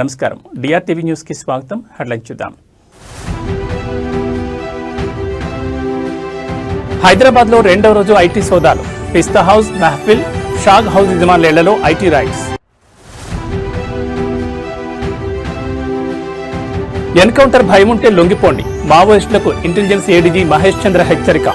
నమస్కారం, డిఆర్టీవీ న్యూస్కి స్వాగతం. హెడ్లైన్ చూద్దాం. హైదరాబాద్లో రెండవ రోజు ఐటీ సోదాలు. పిస్తా హౌస్, మెహఫిల్, షాగ్ హౌస్ యజమానుల ఇళ్లలో ఐటీ రైడ్స్. ఎన్కౌంటర్ భయం ఉంటే లొంగిపోండి, మావోయిస్టులకు ఇంటెలిజెన్స్ ఏడీజీ మహేష్ చంద్ర హెచ్చరిక.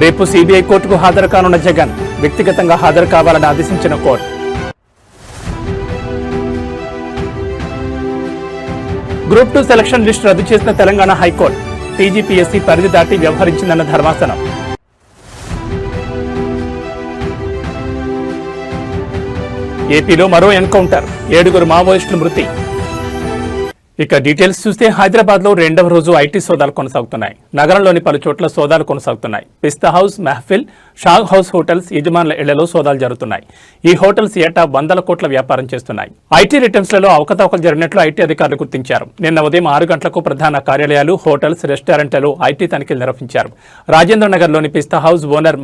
రేపు సిబిఐ కోర్టుకు హాజరు కానున్న జగన్, వ్యక్తిగతంగా హాజరు కావాలని ఆదేశించిన కోర్టు. గ్రూప్ 2 సెలక్షన్ లిస్టు రద్దు చేసిన తెలంగాణ హైకోర్టు, టీజీపీఎస్సీ పరిధి దాటి వ్యవహరించిందన్న ధర్మాసనం. ఏపీలో మరో ఎన్కౌంటర్, 7 మావోయిస్టుల మృతి. ఇక డీటెయిల్స్ చూస్తే హైదరాబాద్లో రెండవ రోజు ఐటీ సోదాలు కొనసాగుతున్నాయి. నగరంలోని పలు చోట్ల సోదాలు కొనసాగుతున్నాయి. పిస్తా హౌస్, మెహఫిల్, షాగ్ హౌస్ హోటల్స్ యజమానుల ఇళ్లలో సోదాలు జరుగుతున్నాయి. ఈ హోటల్స్ ఏటా 100 కోట్ల వ్యాపారం చేస్తున్నాయి. ఐటీ రిటర్న్స్లలో అవకతవకలు జరిగినట్లు ఐటీ అధికారులు గుర్తించారు. నిన్న ఉదయం 6 గంటలకు ప్రధాన కార్యాలయాలు, హోటల్స్, రెస్టారెంట్లలో ఐటీ తనిఖీలు నిర్వహించారు. రాజేంద్ర నగర్లోని పిస్తా హౌస్ ఓనర్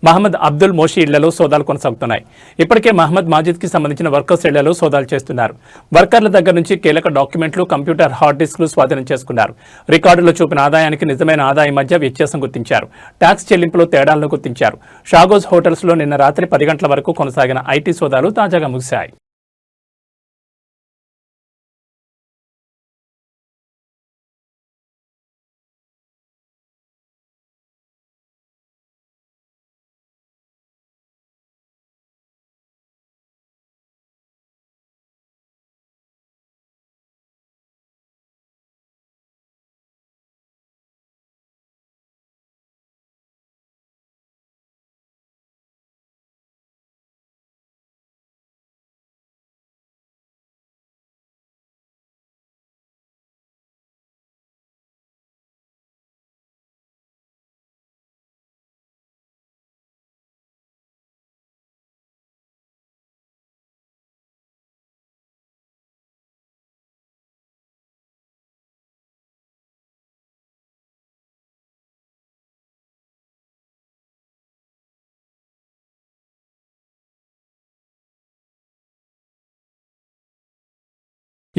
మహమ్మద్ అబ్దుల్ మోషి ఇళ్లలో సోదాలు కొనసాగుతున్నాయి. ఇప్పటికే మహమ్మద్ మాజిద్ కి సంబంధించిన వర్కర్స్ ఇళ్లలో సోదాలు చేస్తున్నారు. వర్కర్ల దగ్గర నుంచి కీలక డాక్యుమెంట్లు, కంప్యూటర్, హార్డ్ డిస్క్లు స్వాధీనం చేసుకున్నారు. రికార్డులో చూపిన ఆదాయానికి నిజమైన ఆదాయం మధ్య వ్యత్యాసం గుర్తించారు. ట్యాక్స్ చెల్లింపులో తేడాలను గుర్తించారు. షాగోస్ హోటల్స్ లో నిన్న రాత్రి 10 గంటల వరకు కొనసాగిన ఐటీ సోదాలు తాజాగా ముగిశాయి.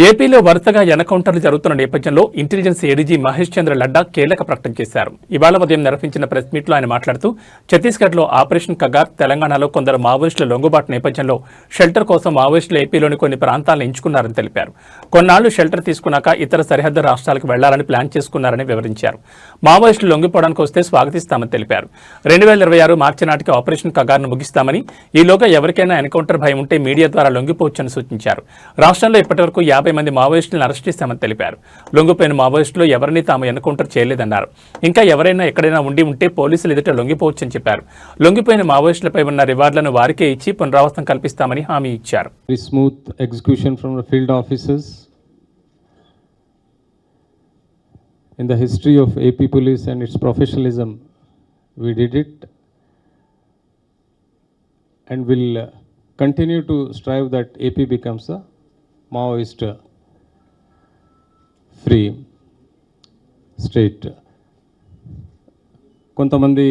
ఏపీలో వరుసగా ఎన్కౌంటర్లు జరుగుతున్న నేపథ్యంలో ఇంటెలిజెన్స్ ఏడీజీ మహేష్ చంద్ర లడ్డా కీలక ప్రకటన చేశారు. ఇవాళ ఉదయం నిర్వహించిన ప్రెస్ మీట్లో ఆయన మాట్లాడుతూ, ఛత్తీస్గఢ్లో ఆపరేషన్ కగార్, తెలంగాణలో కొందరు మావోయిస్టుల లొంగుబాటు నేపథ్యంలో షెల్టర్ కోసం మావోయిస్టులు ఏపీలోని కొన్ని ప్రాంతాలను ఎంచుకున్నారని తెలిపారు. కొన్నాళ్లు షెల్టర్ తీసుకున్నాక ఇతర సరిహద్దు రాష్ట్రాలకు వెళ్లాలని ప్లాన్ చేసుకున్నారని వివరించారు. మావోయిస్టులు లొంగిపోవడానికి వస్తే స్వాగతిస్తామని తెలిపారు. 2026 మార్చి నాటికి ఆపరేషన్ కగార్ను ముగిస్తామని, ఈలోగా ఎవరికైనా ఎన్కౌంటర్ భయం ఉంటే మీడియా ద్వారా లొంగిపోవచ్చని సూచించారు. రాష్ట్రంలో ఇప్పటివరకు 50 మంది మావోయిస్టులను అరెస్ట్ చేశామని తెలిపారు. లొంగిపోయిన మావోయిస్టులు ఎవరిని తాము ఎన్కౌంటర్ చేయలేదన్నారు. ఇంకా ఎవరైనా ఎక్కడైనా ఉంటే పోలీసులు ఎదుట లొంగిపోవచ్చని చెప్పారు. లొంగిపోయిన మావోయిస్టులపై ఉన్న రివార్డులను వారికే ఇచ్చి పునరావాసం కల్పిస్తామని హామీ ఇచ్చారు. Smooth execution from the field officers. In the history of AP Police and its professionalism, we did it and will continue to strive that AP becomes a Maoist free state. కొంతమంది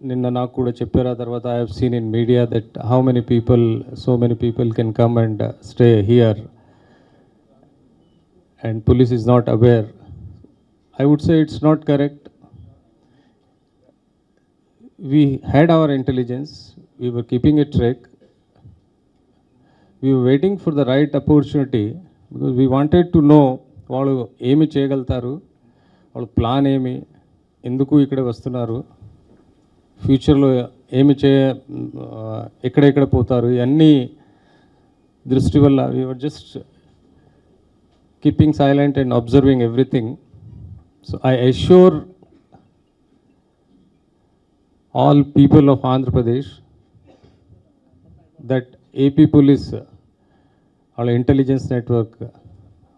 నిన్న నాకు కూడా చెప్పారు. ఆ తర్వాత I have seen in media that how many people, so many people can come and stay here and police is not aware. I would say it's not correct. We had our intelligence, we were keeping a track. We were waiting for the right opportunity because we wanted to know వాళ్ళు ఏమి చేయగలుగుతారు, వాళ్ళ plan ఏమి, ఎందుకు ఇక్కడ వస్తున్నారు, ఫ్యూచర్లో ఏమి ఎక్కడెక్కడ పోతారు, ఇవన్నీ దృష్టి వల్ల we were just keeping silent and observing everything. So I assure all people of Andhra Pradesh that AP Police, our intelligence network,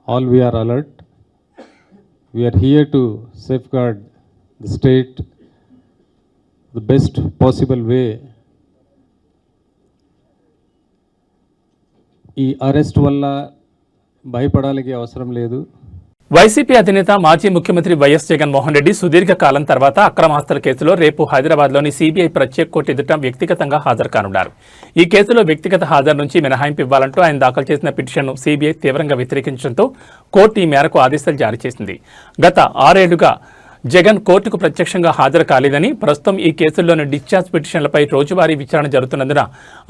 all we are alert. We are here to safeguard the state the best possible way. ఈ arrest వల్ల భయపడాల్సిన అవసరం లేదు. YCP అధినేత మాజీ ముఖ్యమంత్రి YS Jaganmohan Reddy సుదీర్ఘ కాలం తర్వాత అక్రమాస్తుల కేసులో రేపు హైదరాబాద్లోని సీబీఐ ప్రత్యేక కోర్టు ఎదుట వ్యక్తిగతంగా హాజరు కానున్నారు. ఈ కేసులో వ్యక్తిగత హాజరు నుంచి మినహాయింపు ఇవ్వాలంటూ ఆయన దాఖలు చేసిన పిటిషన్ను సీబీఐ తీవ్రంగా వ్యతిరేకించడంతో కోర్టు ఈ మేరకు ఆదేశాలు జారీ చేసింది. గత 6 ఏళ్లుగా జగన్ కోర్టుకు ప్రత్యక్షంగా హాజరు కాలేదని, ప్రస్తుతం ఈ కేసుల్లోని డిశ్చార్జ్ పిటిషన్లపై రోజువారీ విచారణ జరుగుతున్నందున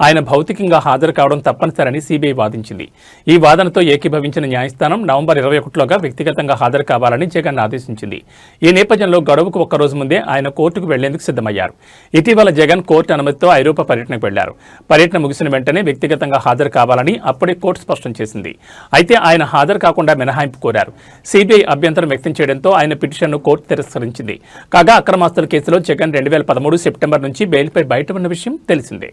ఆయన భౌతికంగా హాజరు కావడం తప్పనిసరని సీబీఐ వాదించింది. ఈ వాదనతో ఏకీభవించిన న్యాయస్థానం నవంబర్ 21లోగా వ్యక్తిగతంగా హాజరు కావాలని జగన్ ఆదేశించింది. ఈ నేపథ్యంలో గడువుకు ఒక్కరోజు ముందే ఆయన కోర్టుకు వెళ్లేందుకు సిద్ధమయ్యారు. ఇటీవల జగన్ కోర్టు అనుమతితో ఐరోపా పర్యటనకు వెళ్లారు. పర్యటన ముగిసిన వెంటనే వ్యక్తిగతంగా హాజరు కావాలని అప్పుడే కోర్టు స్పష్టం చేసింది. అయితే ఆయన హాజరు కాకుండా మినహాయింపు కోరారు. సీబీఐ అభ్యంతరం వ్యక్తం చేయడంతో ఆయన పిటిషన్ను కోర్టు తిరస్కరించింది. కాగా అక్రమాస్తుల కేసులో జగన్ 2013 సెప్టెంబర్ నుంచి బెయిల్పై బయట ఉన్న విషయం తెలిసిందే.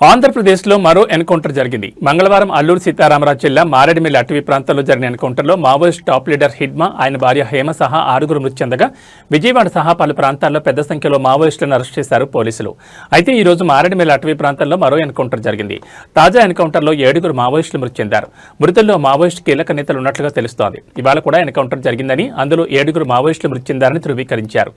ఆంధ్రప్రదేశ్లో మరో ఎన్కౌంటర్ జరిగింది. మంగళవారం అల్లూరు సీతారామరాజు జిల్లా మారేడుమిల్లి అటవీ ప్రాంతంలో జరిగిన ఎన్కౌంటర్లో మావోయిస్ట్ టాప్ లీడర్ హిడ్మా, ఆయన భార్య హేమ సహా 6 మృతి చెందగా విజయవాడ సహా పలు ప్రాంతాల్లో పెద్ద సంఖ్యలో మావోయిస్టులను అరెస్ట్ చేశారు పోలీసులు. అయితే ఈ రోజు మారేడుమిల్లి అటవీ ప్రాంతంలో మరో ఎన్కౌంటర్ జరిగింది. తాజా ఎన్కౌంటర్లో 7 మావోయిస్టులు మృతి చెందారు. మృతుల్లో మావోయిస్ట్ కీలక నేతలు ఉన్నట్లుగా తెలుస్తోంది. ఇవాళ కూడా ఎన్కౌంటర్ జరిగిందని, అందులో 7 మావోయిస్టులు మృతి చెందారని ధృవీకరించారు.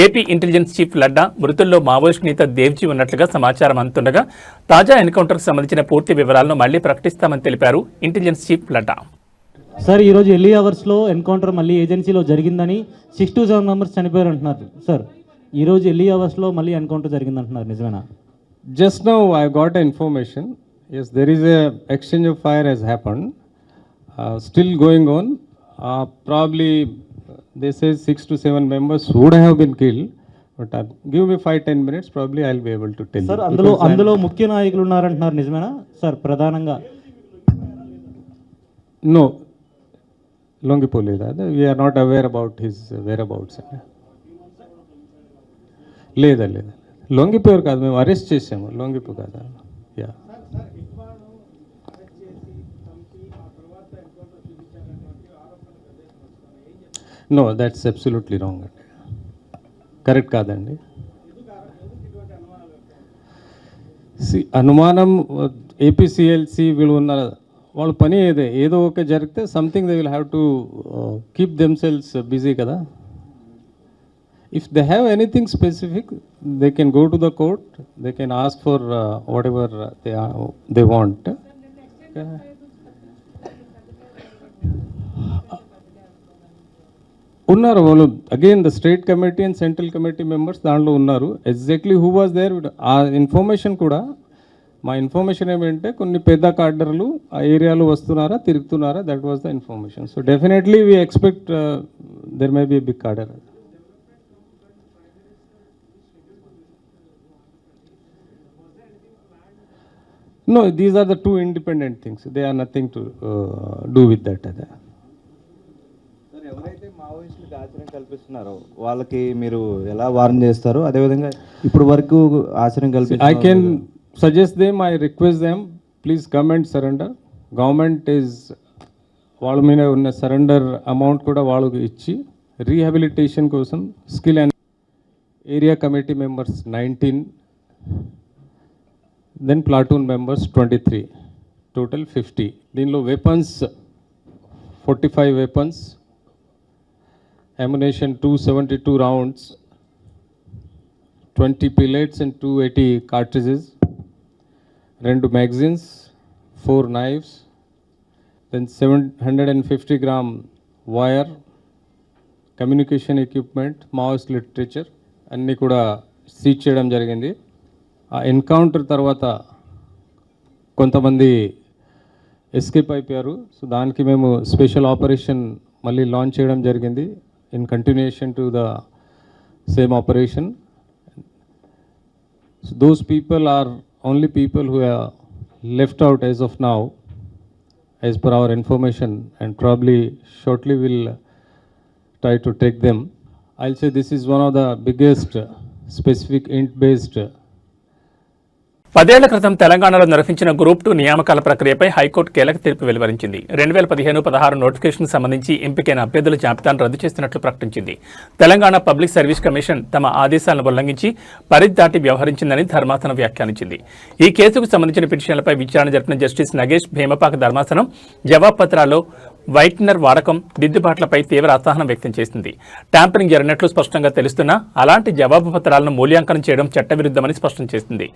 ఏపీ ఇంటెలిజెన్స్ చీఫ్ లడ్డా మృతుల్లో మావోయిస్ట్ నేత దేవ్జీ ఉన్నట్లుగా సమాచారం అందుతుండగా తాజా ఎన్కౌంటర్కు సంబంధించిన పూర్తి వివరాలను మళ్లీ ప్రకటిస్తామని తెలిపారు ఇంటెలిజెన్స్ చీఫ్ లడ్డా. సార్ ఈరోజు ఎర్లీ అవర్స్లో ఎన్కౌంటర్ మళ్ళీ ఏజెన్సీలో జరిగిందని 6 to 7 మెంబర్స్ చనిపోయారు అంటున్నారు. సార్ ఈరోజు ఎర్లీ అవర్స్లో మళ్ళీ ఎన్కౌంటర్ జరిగిందంటున్నారు, నిజమేనా? Just now I got information. Yes, there is a exchange of fire has happened. Still going on. Probably they say 6 to 7 members would have been killed. But give me 5-10 minutes, probably I'll be able to tell sir you. అందులో ముఖ్య నాయకులు ఉన్నారంటున్నారు, నిజమేనా sir? ప్రధానంగా No, Longipoli, we are not aware about his whereabouts. లేదా లొంగిపోయారు కాదు, మేము arrest చేసాము. లొంగిపో కదా. Yeah, no, that's absolutely wrong అండి, కరెక్ట్ కాదండి. అనుమానం ఏపీసీఎల్సీ వీళ్ళు ఉన్న వాళ్ళ పని ఏదో ఒక జరిగితే something they will have to keep themselves busy కదా. If they have anything specific, they can go to the court, they can ask for whatever they want. ఉన్నారు వాళ్ళు, again the state committee and central committee members దాంట్లో ఉన్నారు. Exactly who was there, ఆ information కూడా మా information ఏమంటే కొన్ని పెద్ద కార్డర్లు ఆ ఏరియాలో వస్తున్నారా, తిరుగుతున్నారా, that was the information. So definitely we expect there may be big cadre. No, these are the two independent things. They are nothing to do with that. Sir, ఎవరైతే మావోయిస్టులకు ఆశ్రయం కల్పిస్తున్నారో వాళ్ళకి మీరు ఎలా వార్న్ చేస్తారు? అదేవిధంగా ఇప్పుడు వరకు ఆశ్రయం I can suggest them, I request them, please come and surrender. Government is వాళ్ళ మీద ఉన్న సరెండర్ అమౌంట్ కూడా వాళ్ళకి ఇచ్చి రీహాబిలిటేషన్ కోసం skill and area committee members 19, then platoon members 23, total 50. దీనిలో weapons 45 weapons, ammunition 272 rounds, 20 pellets and 280 cartridges, 2 magazines, 4 knives, then 750 gram wire, communication equipment, Maoist literature అన్నీ కూడా సీజ్ చేయడం జరిగింది. ఆ ఎన్కౌంటర్ తర్వాత కొంతమంది ఎస్కేప్ అయిపోయారు. సో దానికి మేము స్పెషల్ ఆపరేషన్ మళ్ళీ లాంచ్ చేయడం జరిగింది in continuation to the same operation. So those people are only people who are left out as of now as per our information, and probably shortly will try to take them. I'll say this is one of the biggest specific int-based. 10 ఏళ్ల క్రితం తెలంగాణలో నిర్వహించిన group 2 నియామకాల ప్రక్రియపై high court కీలక తీర్పు వెలువరించింది. 2015-16 notification సంబంధించి ఎంపికైన అభ్యర్థుల జాబితాను రద్దు చేస్తున్నట్లు ప్రకటించింది. తెలంగాణ పబ్లిక్ సర్వీస్ కమిషన్ తమ ఆదేశాలను ఉల్లంఘించి పరిధి దాటి వ్యవహరించిందని ధర్మాసనం వ్యాఖ్యానించింది. ఈ కేసుకు సంబంధించిన పిటిషన్లపై విచారణ జరిపిన జస్టిస్ నగేష్ భీమపాక ధర్మాసనం జవాబు పత్రాల్లో వైట్నర్ వాడకం, దిద్దుబాట్లపై తీవ్ర అసహనం వ్యక్తం చేసింది. ట్యాంపరింగ్ జరిగినట్లు స్పష్టంగా తెలుస్తున్నా అలాంటి జవాబు పత్రాలను మూల్యాంకనం చేయడం చట్టవిరుద్ధమని స్పష్టం చేసింది.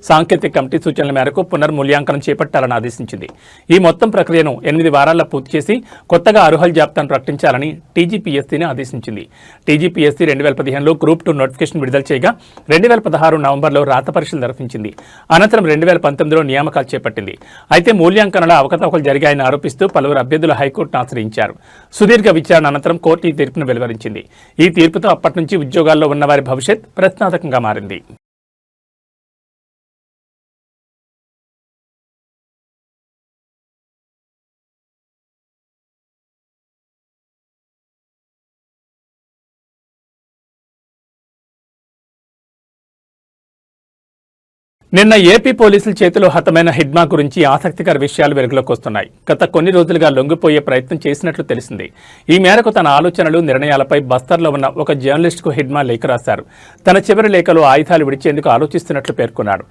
సాంకేతిక కమిటీ సూచనల మేరకు పునర్మూల్యాంకనం చేపట్టాలని ఆదేశించింది. ఈ మొత్తం ప్రక్రియను 8 వారాల్లో పూర్తి చేసి కొత్తగా అర్హుల జాబితాను ప్రకటించాలని టీజీపీఎస్సీని ఆదేశించింది. టీజీపీఎస్సీ 2015లో గ్రూప్ 2 నోటిఫికేషన్ విడుదల చేయగా 2016 నవంబర్లో రాత పరీక్షలు నిర్వహించింది. అనంతరం 2019లో నియామకాలు చేపట్టింది. అయితే మూల్యాంకనంలో అవకతవకలు జరిగాయని ఆరోపిస్తూ పలువురు అభ్యర్థులు హైకోర్టును ఆశ్రయించారు. సుదీర్ఘ విచారణ అనంతరం కోర్టు ఈ తీర్పును వెలువరించింది. ఈ తీర్పుతో అప్పటి నుంచి ఉద్యోగాల్లో ఉన్నవారి భవిష్యత్ ప్రశ్నార్థకంగా మారింది. నిన్న ఏపీ పోలీసుల చేతిలో హతమైన హిడ్మా గురించి ఆసక్తికర విషయాలు వెలుగులోకి వస్తున్నాయి. గత కొన్ని రోజులుగా లొంగిపోయే ప్రయత్నం చేసినట్లు తెలిసింది. ఈ మేరకు తన ఆలోచనలు, నిర్ణయాలపై బస్తర్లో ఉన్న ఒక జర్నలిస్టుకు హిడ్మా లేఖ రాశారు. తన చివరి లేఖలో ఆయుధాలు విడిచేందుకు ఆలోచిస్తున్నట్లు పేర్కొన్నాడు.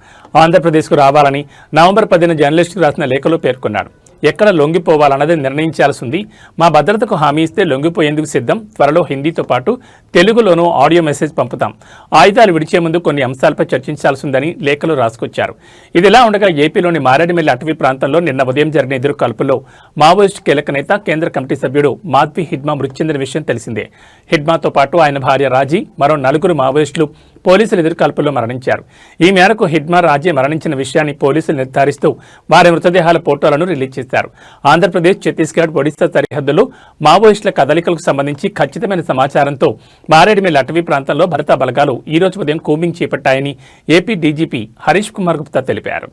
ఆంధ్రప్రదేశ్కు రావాలని నవంబర్ 10న జర్నలిస్టుకు రాసిన లేఖలో పేర్కొన్నాడు. ఎక్కడ లొంగిపోవాలన్నది నిర్ణయించాల్సి ఉంది. మా భద్రతకు హామీ ఇస్తే లొంగిపోయేందుకు సిద్ధం. త్వరలో హిందీతో పాటు తెలుగులోనూ ఆడియో మెసేజ్ పంపుతాం. ఆయుధాలు విడిచే ముందు కొన్ని అంశాలపై చర్చించాల్సి ఉందని లేఖలో రాసుకొచ్చారు. ఇదిలా ఉండగా ఏపీలోని మారేడుమిల్లి అటవీ ప్రాంతంలో నిన్న ఉదయం జరిగిన ఎదురు కాల్పుల్లో మావోయిస్టు కీలక నేత, కేంద్ర కమిటీ సభ్యుడు మాధవి హిడ్మా మృతి చెందిన విషయం తెలిసిందే. హిడ్మాతో పాటు ఆయన భార్య రాజీ, మరో 4 మావోయిస్టులు పోలీసులు ఎదురుకాల్పుల్లో మరణించారు. ఈ మేరకు హిడ్మా, రాజీ మరణించిన విషయాన్ని పోలీసులు నిర్ధారిస్తూ వారి మృతదేహాల ఫోటోలను రిలీజ్ చేశారు. చేశారు. ఆంధ్రప్రదేశ్, ఛత్తీస్గఢ్, ఒడిశా సరిహద్దులో మావోయిస్టుల కదలికలకు సంబంధించి ఖచ్చితమైన సమాచారంతో మారేడుమిల్ అటవీ ప్రాంతంలో భద్రతా బలగాలు ఈ రోజు ఉదయం కూంబింగ్ చేపట్టాయని ఏపీ డీజీపీ హరీష్ కుమార్ గుప్తా తెలిపారు.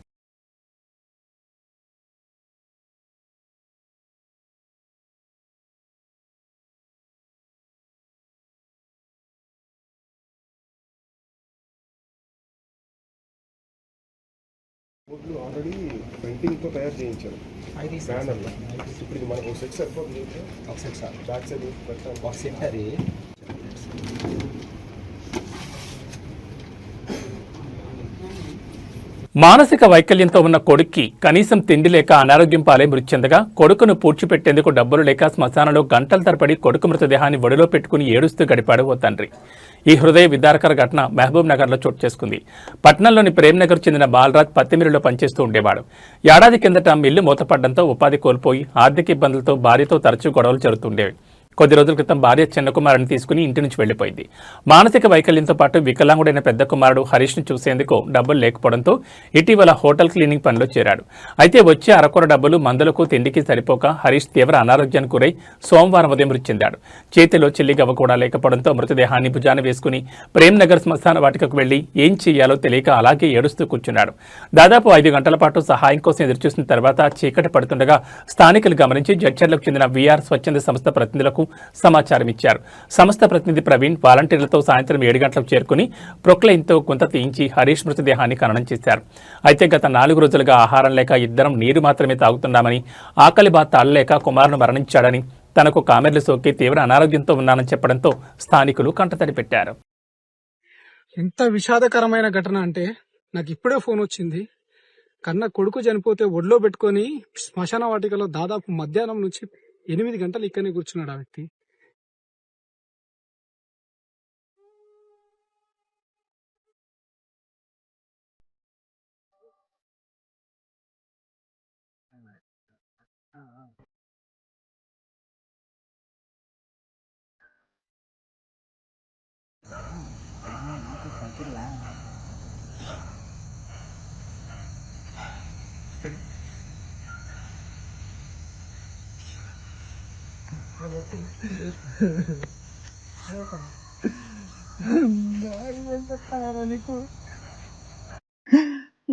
బోర్డులు ఆల్రెడీ ప్రింటింగ్తో తయారు చేయించారు బ్యానర్లో. ఇప్పుడు ఇది మనకు ఒక సెట్ సరిపోతుంది. ఒక సెట్ సార్ బ్యాక్ సైడ్ పెట్టాలి. ఒక సెట్ అది మానసిక వైకల్యంతో ఉన్న కొడుక్కి కనీసం తిండి లేక అనారోగ్యం పాలై మృతి చెందగా కొడుకును పూడ్చిపెట్టేందుకు డబ్బులు లేక శ్మశానంలో గంటల తరబడి కొడుకు మృతదేహాన్ని ఒడిలో పెట్టుకుని ఏడుస్తూ గడిపాడు ఓ తండ్రి. ఈ హృదయ విదారకర ఘటన మహబూబ్ నగర్లో చోటు చేసుకుంది. పట్నంలోని ప్రేమ్నగర్ చెందిన బాలరాజ్ పత్తి మిల్లులో పనిచేస్తూ ఉండేవాడు. ఏడాది కిందట మిల్లు మూతపడ్డంతో ఉపాధి కోల్పోయి ఆర్థిక ఇబ్బందులతో భార్యతో తరచూ గొడవలు జరుగుతుండేవి. కొద్ది రోజుల క్రితం భార్య చిన్న కుమారుని తీసుకుని ఇంటి నుంచి వెళ్లిపోయింది. మానసిక వైకల్యంతో పాటు వికలాంగుడైన పెద్ద కుమారుడు హరీష్ను చూసేందుకు డబ్బులు లేకపోవడంతో ఇటీవల హోటల్ క్లీనింగ్ పనిలో చేరాడు. అయితే వచ్చే అరకొర డబ్బులు మందులకు తిండికి సరిపోక హరీష్ తీవ్ర అనారోగ్యానికి గురై సోమవారం ఉదయం మృతి చెందాడు. చేతిలో చెల్లిగవ్వ కూడా లేకపోవడంతో మృతదేహాన్ని భుజాన వేసుకుని ప్రేమ్నగర్ శ్మశాన వాటికకు వెళ్లి ఏం చెయ్యాలో తెలియక అలాగే ఏడుస్తూ కూర్చున్నాడు. దాదాపు 5 గంటల పాటు సహాయం కోసం ఎదురుచూసిన తర్వాత చీకటి పడుతుండగా స్థానికులు గమనించి జడ్చర్లకు చెందిన వీఆర్ స్వచ్ఛంద సంస్థ ప్రతినిధులకు సమాచారం ఇచ్చారు. సంస్థ ప్రతినిధి ప్రవీణ్ వాలంటీర్లతో సాయంత్రం 7 గంటలకు చేరుకుని ప్రొక్లైన్తో గుంత తీయించి హరీష్ మృతదేహాన్ని ఖననం చేశారు. అయితే గత 4 రోజులుగా ఆహారం లేక ఇద్దరం నీరు మాత్రమే తాగుతున్నామని, ఆకలి బాధ తాళలేక కుమారుడు మరణించాడని, తనకు కామెర్లు సోకి తీవ్ర అనారోగ్యంతో ఉన్నానని చెప్పడంతో స్థానికులు కంటతడి పెట్టారు. ఎంత విషాదకరమైన ఘటన అంటే నాకు ఇప్పుడే ఫోన్ వచ్చింది. కన్న కొడుకు చనిపోతే ఒడిలో పెట్టుకొని శ్మశాన వాటికలో దాదాపు మధ్యాహ్నం నుంచి 8 గంటలు ఇక్కడనే కూర్చున్నాడు ఆ వ్యక్తి.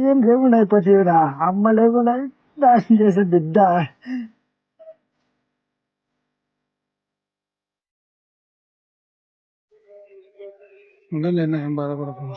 ఏం లేకుండా అయిపోతేవిరా, అమ్మ లేకుండా నాశనం చేసే బిడ్డ. ఉండలేనా, ఏం బాధపడకుండా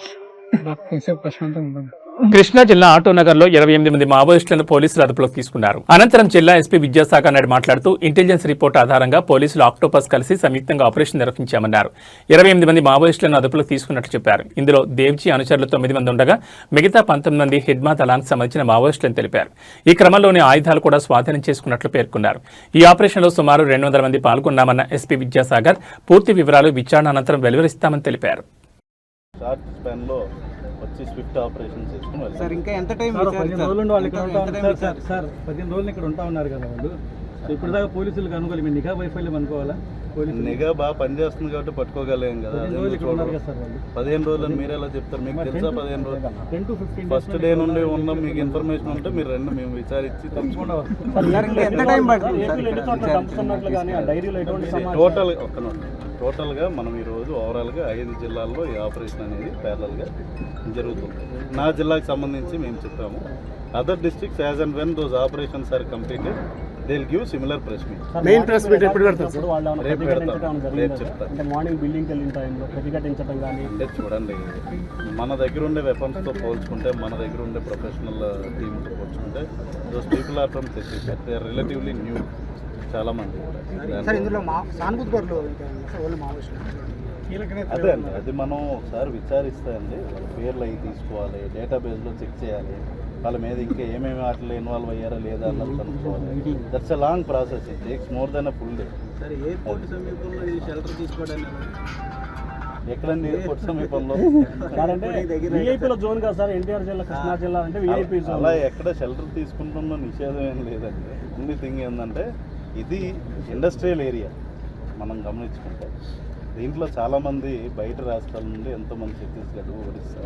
ప్రశాంతంగా ఉండదు. కృష్ణా జిల్లా ఆటోనగర్లో 28 మంది మావోయిస్టులను పోలీసులు అదుపులోకి తీసుకున్నారు. అనంతరం జిల్లా ఎస్పీ విద్యాసాగర్ నాయుడు మాట్లాడుతూ ఇంటెలిజెన్స్ రిపోర్ట్ ఆధారంగా పోలీసులు ఆక్టోపస్ కలిసి సంయుక్తంగా ఆపరేషన్ నిర్వహించామన్నారు. 28 మంది మావోయిస్టులను అదుపులోకి తీసుకున్నట్లు చెప్పారు. ఇందులో దేవ్జీ అనుచరులు 9 మంది ఉండగా మిగతా 19 మంది హిడ్మా దళానికి సంబంధించిన మావోయిస్టులను తెలిపారు. ఈ క్రమంలోనే ఆయుధాలు కూడా స్వాధీనం చేసుకున్నట్లు పేర్కొన్నారు. ఈ ఆపరేషన్లో సుమారు 200 మంది పాల్గొన్నామన్న ఎస్పీ విద్యాసాగర్ పూర్తి వివరాలు విచారణ అనంతరం వెలువరిస్తామని తెలిపారు. స్విఫ్ట్ ఆపరేషన్ చేసుకుని సార్ ఇంకా ఎంత టైం? 15 రోజులు వాళ్ళు ఇక్కడ ఉంటా ఉన్నారు సార్. 15 రోజులు ఇక్కడ ఉంటా ఉన్నారు కదా వాళ్ళు. సో ఇప్పుడు దాకా పోలీసులకు అనుకోవాలి, మీరు నిఘా వైఫల్యం అనుకోవాలా? నిఘా బాగా పనిచేస్తుంది కాబట్టి పట్టుకోగలేం కదా. 15 రోజులని మీరు ఎలా చెప్తారు? మీకు తెలుసా 15 రోజులు? ఫస్ట్ డే నుండి ఉన్న మీకు ఇన్ఫర్మేషన్ ఉంటే మీరు రెండు మేము విచారించి టోటల్గా మనం ఈరోజు ఓవరాల్గా 5 జిల్లాల్లో ఈ ఆపరేషన్ అనేది ప్యారలల్గా జరుగుతుంది. నా జిల్లాకు సంబంధించి మేము చెప్పాము. Other districts as and when those operations are completed they will give similar press meet. Main press meet ఎప్పుడు పెడతారు? రేపు పెడతాం. రేపు చెప్తాను. అంటే మార్నింగ్ బిల్డింగ్కి వెళ్ళిన టైంలో ప్రతిఘటించడం కానీ. అంటే చూడండి, మన దగ్గర ఉండే వెపన్స్తో పోల్చుకుంటే, మన దగ్గర ఉండే ప్రొఫెషనల్ టీమ్తో పోల్చుకుంటే those people are from Chhattisgarh. They are relatively new చాలా మంది. అదే అండి, అది మనం ఒకసారి విచారిస్తే అండి వాళ్ళ పేర్లు అవి తీసుకోవాలి, డేటాబేస్లో చెక్ చేయాలి, వాళ్ళ మీద ఇంకా ఏమేమి వాటిలో ఇన్వాల్వ్ అయ్యారా లేదా అన్నది కనుక్కోవాలి. That's a long process. It takes more than a full day. సరే, ఏ పోర్టు సమీపంలో ఈ షెల్టర్ తీసుకోవడానికి ఎక్కడండి ఎయిర్పోర్ట్ సమీపంలో? జోన్ కదా సార్, ఎన్టీఆర్ జిల్లా, కృష్ణా జిల్లా అంటే విఐపి జోన్. అలా ఎక్కడ షెల్టర్ తీసుకుంటున్న నిషేధం ఏం లేదండి. ఓన్లీ థింగ్ ఏంటంటే ఇది ఇండస్ట్రియల్ ఏరియా మనం గమనించుకుంటే. దీంట్లో చాలామంది బయట రాష్ట్రాల నుండి ఎంతోమంది ఛత్తీస్గఢ్, ఒడిస్సా,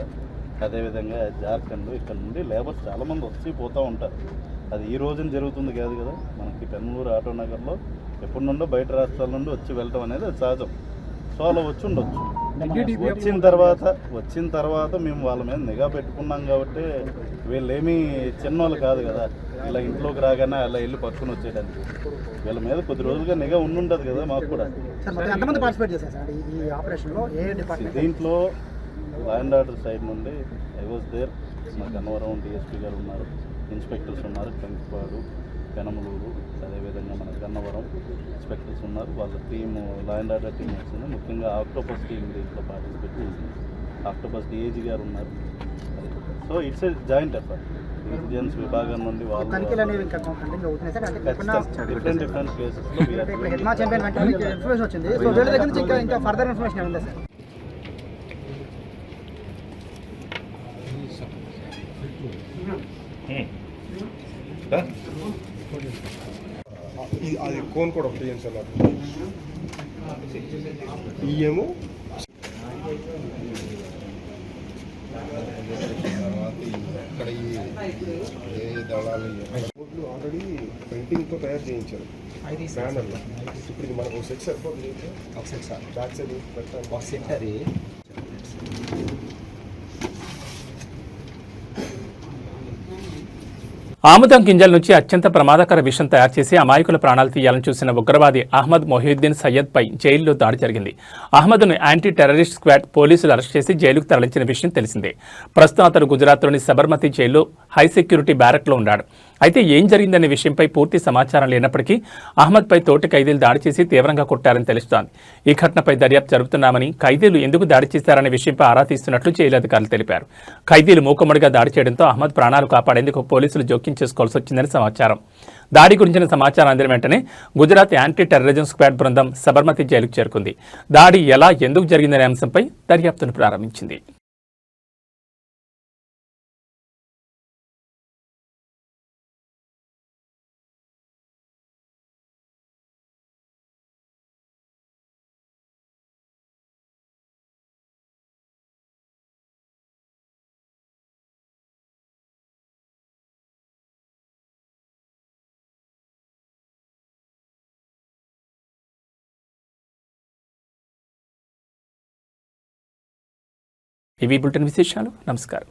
అదేవిధంగా జార్ఖండ్ ఇక్కడ నుండి లేబర్స్ చాలామంది వచ్చి పోతూ ఉంటారు. అది ఈ రోజున జరుగుతుంది కాదు కదా. మనకి పెన్నూరు ఆటో నగర్లో ఎప్పటి నుండో బయట రాష్ట్రాల నుండి వచ్చి వెళ్ళటం అనేది అది సహజం. సో అలా వచ్చి ఉండొచ్చు. వచ్చిన తర్వాత మేము వాళ్ళ మీద నిఘా పెట్టుకున్నాం కాబట్టి వీళ్ళేమీ చిన్నోళ్ళు కాదు కదా, ఇలా ఇంట్లోకి రాగానే అలా వెళ్ళి పట్టుకుని వచ్చేయడానికి. వీళ్ళ మీద కొద్ది రోజులుగా నిఘా ఉండుంటుంది కదా మాకు కూడా. దీంట్లో లా అండ్ ఆర్డర్ సైడ్ నుండి ఐ వాజ్ దేర్. మా గన్నవరం డిఎస్పీ గారు ఉన్నారు, ఇన్స్పెక్టర్స్ ఉన్నారు, కంకిపాడు, పెనమలూరు, అదేవిధంగా మన గన్నవరం ఇన్స్పెక్టర్స్ ఉన్నారు. వాళ్ళ team law and order team వచ్చింది. ముఖ్యంగా ఆక్టోపస్ టీం దీంట్లో పార్టిసిపేట్ చేసింది. ఆక్టోపస్ డిఏజీ గారు ఉన్నారు. So it's a joint effort. Intelligence విభాగం నుండి వాళ్ళు డిఫరెంట్ కేసెస్లో అది కోన్ కూడా ఒకటి చేయండి సార్. ఈఎము ఇక్కడ ఈ దళాలు ఆల్రెడీ పెయింటింగ్తో తయారు చేయించారు బ్యానర్లో. ఇప్పుడు ఇది మనకు సెట్ సరిపోతుంది. ఒక సెట్ సార్ బ్యాక్ సైడ్ పెట్టాలి. ఒక సెట్ అది ఆముదం గింజల నుంచి అత్యంత ప్రమాదకర విషం తయారు చేసి అమాయకుల ప్రాణాలు తీయాలని చూసిన ఉగ్రవాది అహ్మద్ మొహియుద్దీన్ సయ్యద్పై జైల్లో దాడి జరిగింది. అహ్మద్ను యాంటీ టెర్రరిస్ట్ స్క్వాడ్ పోలీసులు అరెస్ట్ చేసి జైలుకు తరలించిన విషయం తెలిసిందే. ప్రస్తుతం అతను గుజరాత్లోని సబర్మతి జైల్లో హై సెక్యూరిటీ బ్యారక్లో ఉన్నాడు. అయితే ఏం జరిగిందనే విషయంపై పూర్తి సమాచారం లేనప్పటికీ అహ్మద్పై తోటి ఖైదీలు దాడి చేసి తీవ్రంగా కొట్టారని తెలుస్తోంది. ఈ ఘటనపై దర్యాప్తు జరుపుతున్నామని, ఖైదీలు ఎందుకు దాడి చేశారనే విషయంపై ఆరా తీస్తున్నట్లు జైలు అధికారులు తెలిపారు. ఖైదీలు మూకుమ్మడిగా దాడి చేయడంతో అహ్మద్ ప్రాణాలు కాపాడేందుకు పోలీసులు జోక్యం చేసుకోవాల్సి వచ్చిందని సమాచారం. దాడి గురించిన సమాచారం అందిన వెంటనే గుజరాత్ యాంటీ టెర్రరిజం స్క్వాడ్ బృందం సబర్మతి జైలుకు చేరుకుంది. దాడి ఎలా, ఎందుకు జరిగిందనే అంశంపై దర్యాప్తును ప్రారంభించింది. ఇవి బులెటిన్ విశేషాలు. నమస్కారం.